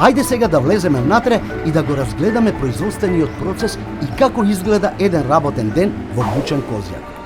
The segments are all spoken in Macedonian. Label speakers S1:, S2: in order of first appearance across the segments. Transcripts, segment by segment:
S1: Ајде сега да влеземе внатре и да го разгледаме производствениот процес и како изгледа еден работен ден во бучен козјак.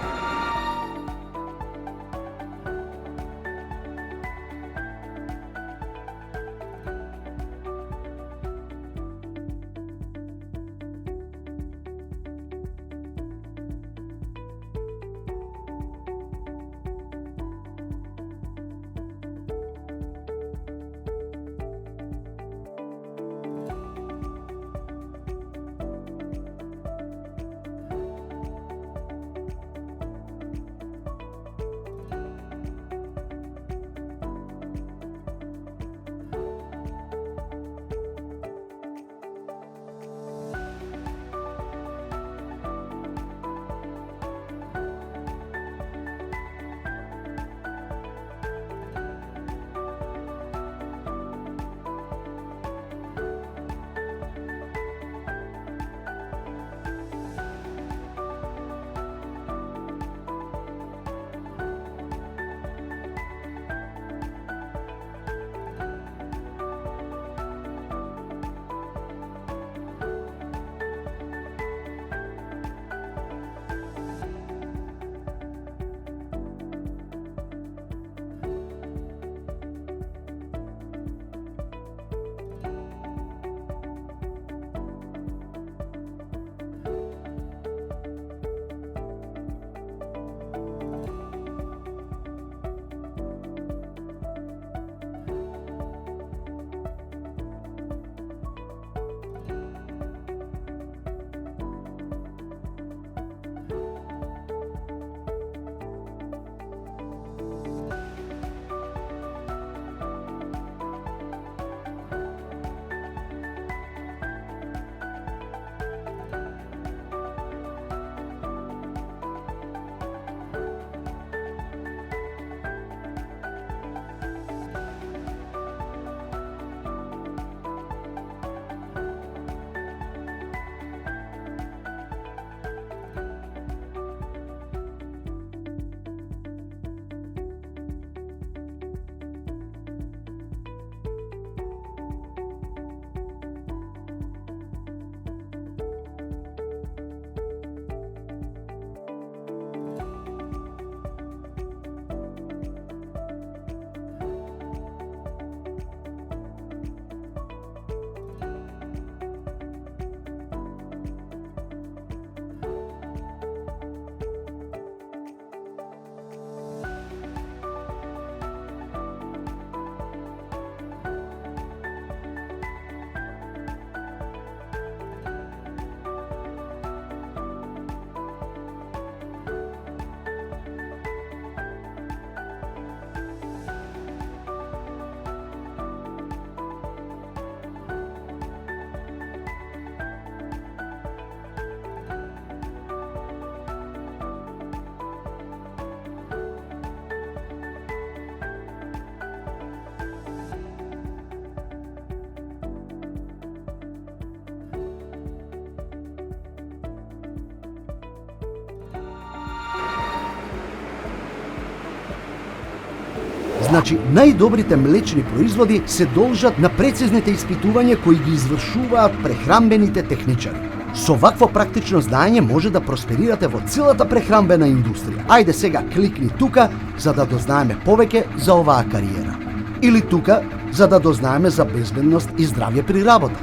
S1: Значи, најдобрите млечни производи се должат на прецизните испитувања кои ги извршуваат прехрамбените техничари. Со вакво практично знаење може да просперирате во целата прехрамбена индустрија. Ајде сега кликни тука за да дознаеме повеќе за оваа кариера. Или тука за да дознаеме за безбедност и здравје при работа.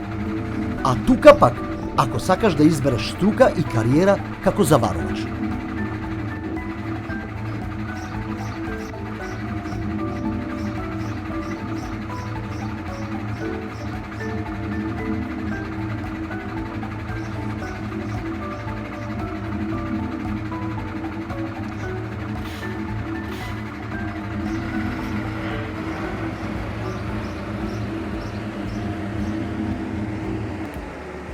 S1: А тука пак, ако сакаш да избереш струка и кариера како заваруваш.